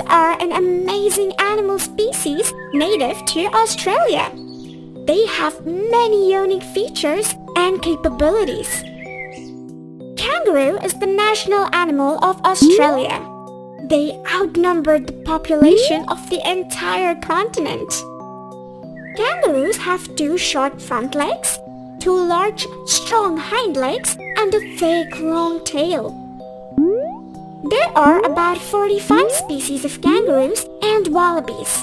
are an amazing animal species native to Australia. They have many unique features and capabilities. Kangaroo is the national animal of Australia. They outnumber the population of the entire continent. Kangaroos have 2 short front legs, 2 large, strong hind legs, and a thick, long tail. There are about 45 species of kangaroos and wallabies.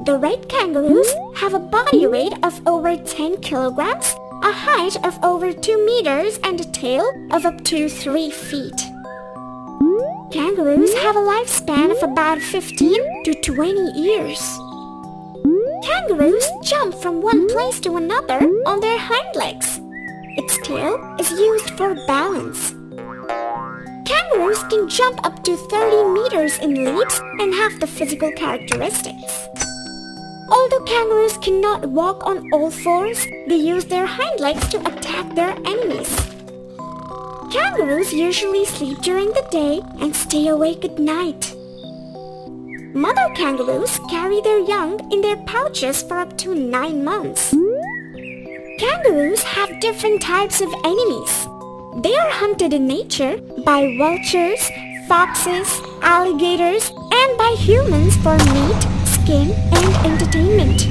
The red kangaroos have a body weight of over 10 kilograms, a height of over 2 meters, and a tail of up to 3 feet. Kangaroos have a lifespan of about 15 to 20 years. Kangaroos jump from one place to another on their hind legs. Its tail is used for balance. Kangaroos can jump up to 30 meters in leaps and have the physical characteristics. Although kangaroos cannot walk on all fours, they use their hind legs to attack their enemies. Kangaroos usually sleep during the day and stay awake at night. Mother kangaroos carry their young in their pouches for up to 9 months. Kangaroos have different types of enemies. They are hunted in nature by vultures, foxes, alligators, and by humans for meat, skin, and entertainment.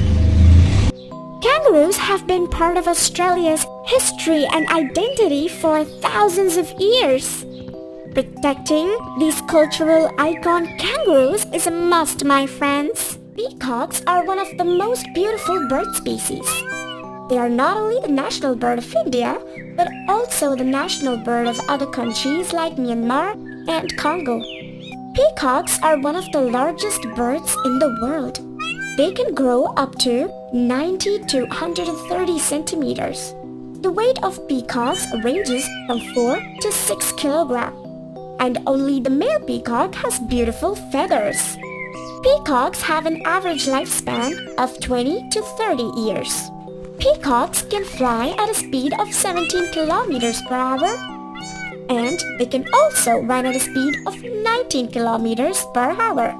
Kangaroos have been part of Australia's history and identity for thousands of years. Protecting these cultural icon kangaroos is a must, my friends. Peacocks are one of the most beautiful bird species. They are not only the national bird of India, but also the national bird of other countries like Myanmar and Congo. Peacocks are one of the largest birds in the world. They can grow up to 90 to 130 centimeters. The weight of peacocks ranges from 4 to 6 kilograms. And only the male peacock has beautiful feathers. Peacocks have an average lifespan of 20 to 30 years. Peacocks can fly at a speed of 17 kilometers per hour, and they can also run at a speed of 19 kilometers per hour,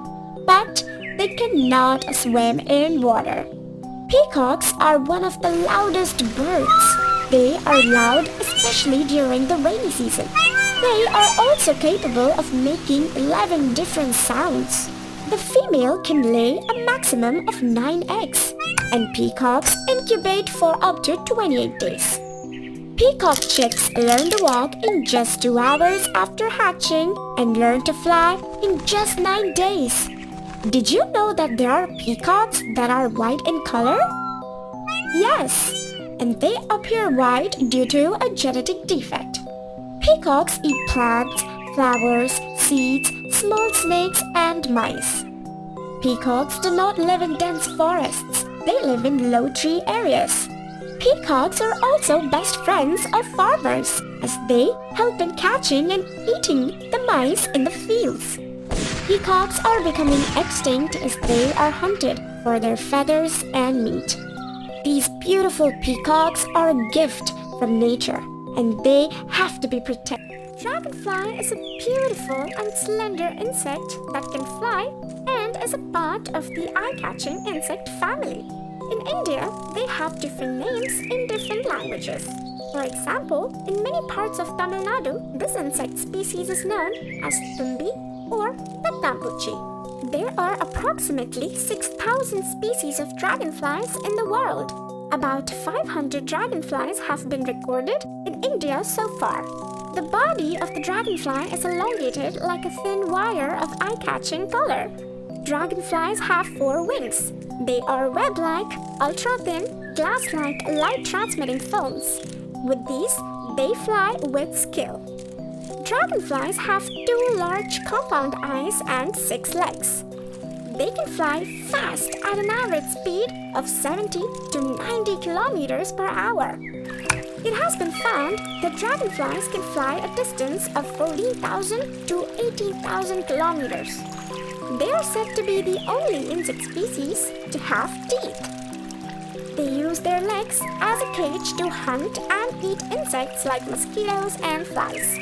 but they cannot swim in water. Peacocks are one of the loudest birds. They are loud especially during the rainy season. They are also capable of making 11 different sounds. The female can lay a maximum of 9 eggs, and peacocks incubate for up to 28 days. Peacock chicks learn to walk in just 2 hours after hatching and learn to fly in just 9 days. Did you know that there are peacocks that are white in color? Yes, and they appear white due to a genetic defect. Peacocks eat plants, flowers, seeds, small snakes, and mice. Peacocks do not live in dense forests. They live in low tree areas. Peacocks are also best friends of farmers, as they help in catching and eating the mice in the fields. Peacocks are becoming extinct as they are hunted for their feathers and meat. These beautiful peacocks are a gift from nature, and they have to be protected. Dragonfly is a beautiful and slender insect that can fly and is a part of the eye-catching insect family. In India, they have different names in different languages. For example, in many parts of Tamil Nadu, this insect species is known as Tumbi or Pattampuchi. There are approximately 6,000 species of dragonflies in the world. About 500 dragonflies have been recorded in India so far. The body of the dragonfly is elongated like a thin wire of eye-catching color. Dragonflies have 4 wings. They are web-like, ultra-thin, glass-like light-transmitting films. With these, they fly with skill. Dragonflies have 2 large compound eyes and 6 legs. They can fly fast at an average speed of 70 to 90 kilometers per hour. It has been found that dragonflies can fly a distance of 14,000 to 18,000 kilometers. They are said to be the only insect species to have teeth. They use their legs as a cage to hunt and eat insects like mosquitoes and flies.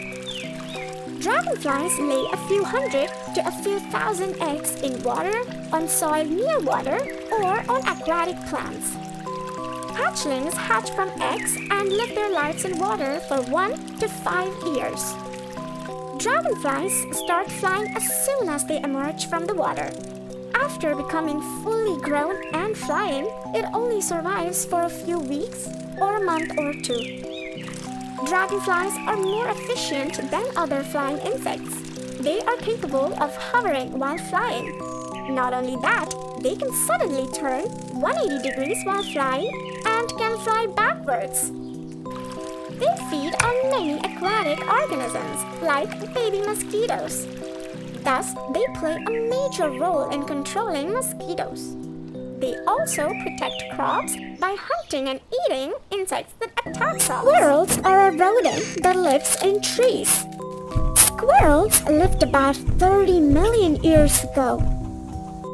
Dragonflies lay a few hundred to a few thousand eggs in water, on soil near water, or on aquatic plants. Hatchlings hatch from eggs and live their lives in water for 1 to 5 years. Dragonflies start flying as soon as they emerge from the water. After becoming fully grown and flying, it only survives for a few weeks or a month or two. Dragonflies are more efficient than other flying insects. They are capable of hovering while flying. Not only that, they can suddenly turn 180 degrees while flying and can fly backwards. They feed on many aquatic organisms like baby mosquitoes. Thus, they play a major role in controlling mosquitoes. They also protect crops by hunting and eating insects that attack us. Squirrels are a rodent that lives in trees. Squirrels lived about 30 million years ago.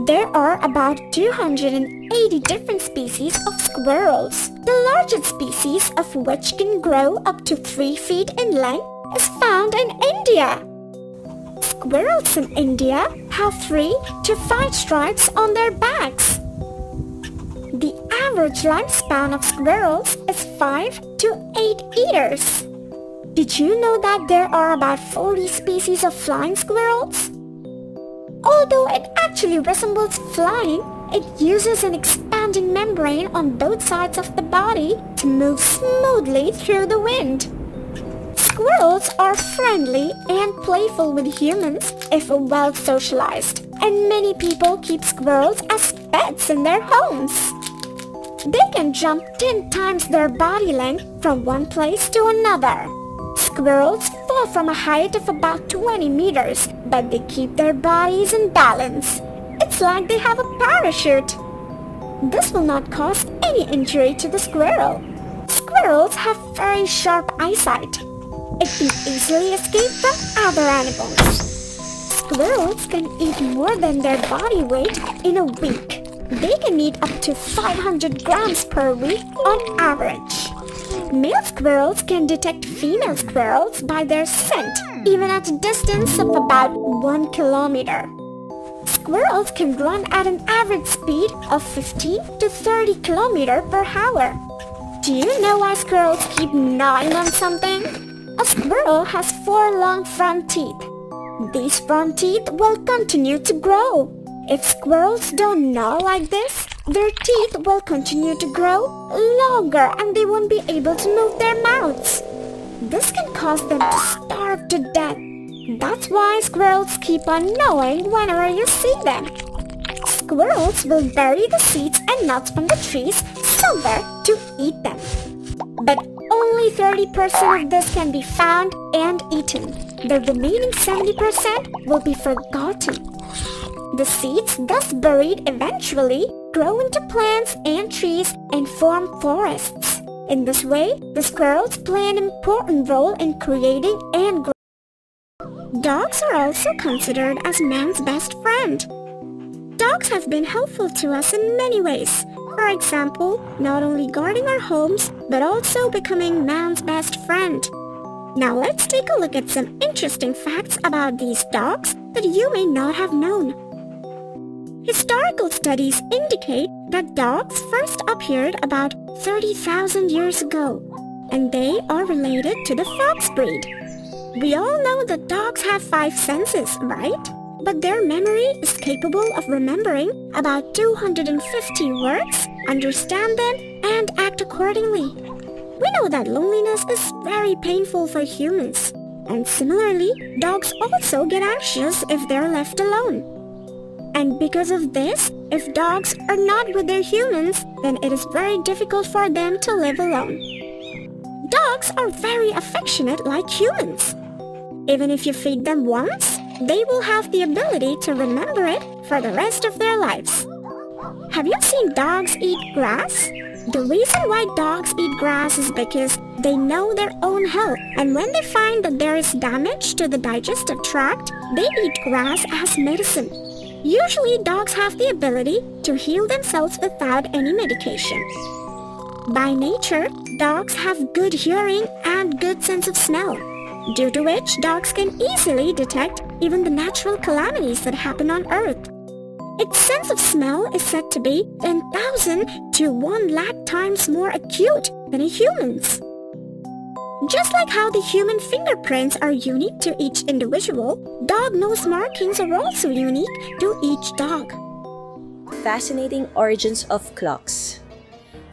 There are about 280 different species of squirrels. The largest species, of which can grow up to 3 feet in length, is found in India. Squirrels in India have 3 to 5 stripes on their backs. The average lifespan of squirrels is 5 to 8 years. Did you know that there are about 40 species of flying squirrels? Although it actually resembles flying, it uses an expanding membrane on both sides of the body to move smoothly through the wind. Squirrels are friendly and playful with humans if well socialized, and many people keep squirrels as pets in their homes. They can jump 10 times their body length from one place to another. Squirrels fall from a height of about 20 meters, but they keep their bodies in balance. It's like they have a parachute. This will not cause any injury to the squirrel. Squirrels have very sharp eyesight. It can easily escape from other animals. Squirrels can eat more than their body weight in a week. They can eat up to 500 grams per week on average. Male squirrels can detect female squirrels by their scent, even at a distance of about 1 kilometer. Squirrels can run at an average speed of 15 to 30 kilometers per hour. Do you know why squirrels keep gnawing on something? A squirrel has 4 long front teeth. These front teeth will continue to grow. If squirrels don't gnaw like this, their teeth will continue to grow longer and they won't be able to move their mouths. This can cause them to starve to death. That's why squirrels keep on gnawing whenever you see them. Squirrels will bury the seeds and nuts from the trees somewhere to eat them. But only 30% of this can be found and eaten. The remaining 70% will be forgotten. The seeds thus buried eventually grow into plants and trees and form forests. In this way, the squirrels play an important role in creating and growing. Dogs are also considered as man's best friend. Dogs have been helpful to us in many ways. For example, not only guarding our homes, but also becoming man's best friend. Now let's take a look at some interesting facts about these dogs that you may not have known. Historical studies indicate that dogs first appeared about 30,000 years ago, and they are related to the fox breed. We all know that dogs have 5 senses, right? But their memory is capable of remembering about 250 words, understand them, and act accordingly. We know that loneliness is very painful for humans, and similarly, dogs also get anxious if they're left alone. And because of this, if dogs are not with their humans, then it is very difficult for them to live alone. Dogs are very affectionate like humans. Even if you feed them once, they will have the ability to remember it for the rest of their lives. Have you seen dogs eat grass? The reason why dogs eat grass is because they know their own health, and when they find that there is damage to the digestive tract, they eat grass as medicine. Usually, dogs have the ability to heal themselves without any medication. By nature, dogs have good hearing and good sense of smell. due to which dogs can easily detect even the natural calamities that happen on Earth. Its sense of smell is said to be 10,000 to 1 lakh times more acute than a human's. Just like how the human fingerprints are unique to each individual, dog nose markings are also unique to each dog. Fascinating origins of clocks.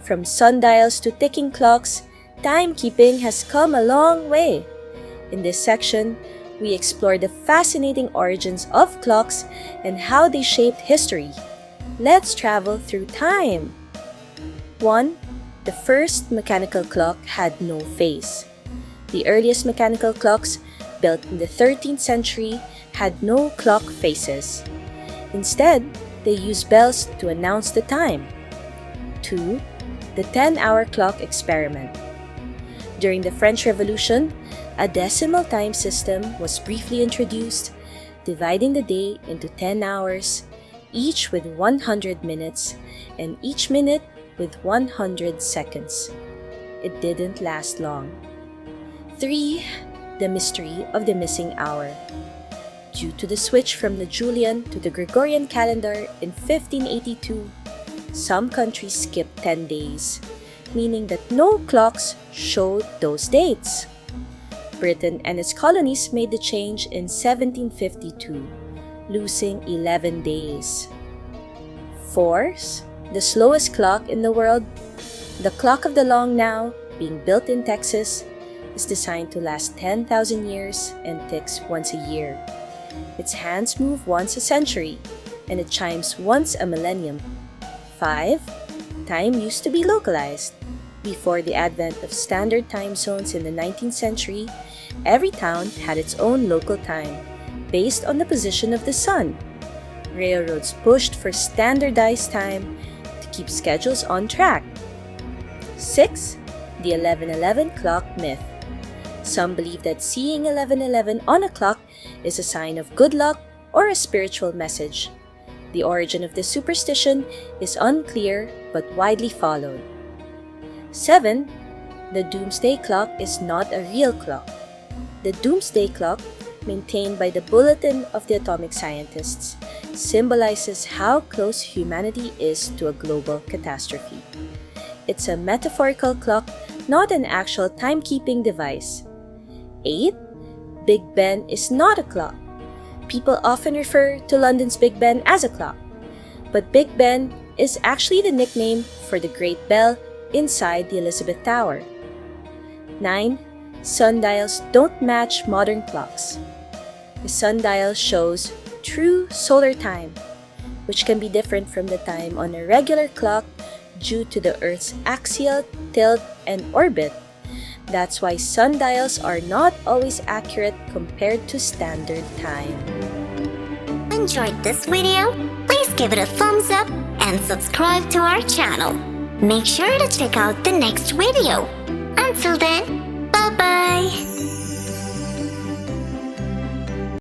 From sundials to ticking clocks, timekeeping has come a long way. In this section, we explore the fascinating origins of clocks and how they shaped history. Let's travel through time. 1. The first mechanical clock had no face. The earliest mechanical clocks, built in the 13th century, had no clock faces. Instead, they used bells to announce the time. 2. The 10-hour clock experiment. During the French Revolution, a decimal time system was briefly introduced, dividing the day into 10 hours, each with 100 minutes, and each minute with 100 seconds. It didn't last long. 3. The mystery of the missing hour. Due to the switch from the Julian to the Gregorian calendar in 1582, some countries skipped 10 days, meaning that no clocks showed those dates. Britain and its colonies made the change in 1752, losing 11 days. 4. The slowest clock in the world, the Clock of the Long Now, being built in Texas, is designed to last 10,000 years and ticks once a year. Its hands move once a century, and it chimes once a millennium. 5. Time used to be localized. Before the advent of standard time zones in the 19th century, every town had its own local time, based on the position of the sun. Railroads pushed for standardized time to keep schedules on track. 6. The 11:11 clock myth. Some believe that seeing 11:11 on a clock is a sign of good luck or a spiritual message. The origin of this superstition is unclear but widely followed. 7. The doomsday clock is not a real clock. The doomsday clock, maintained by the Bulletin of the Atomic Scientists, symbolizes how close humanity is to a global catastrophe. It's a metaphorical clock, not an actual timekeeping device. 8. Big Ben is not a clock. People often refer to London's Big Ben as a clock, but Big Ben is actually the nickname for the Great Bell inside the Elizabeth Tower. 9. Sundials don't match modern clocks. The sundial shows true solar time, which can be different from the time on a regular clock due to the Earth's axial, tilt, and orbit. That's why sundials are not always accurate compared to standard time. Enjoyed this video? Please give it a thumbs up and subscribe to our channel. Make sure to check out the next video. Until then, bye-bye!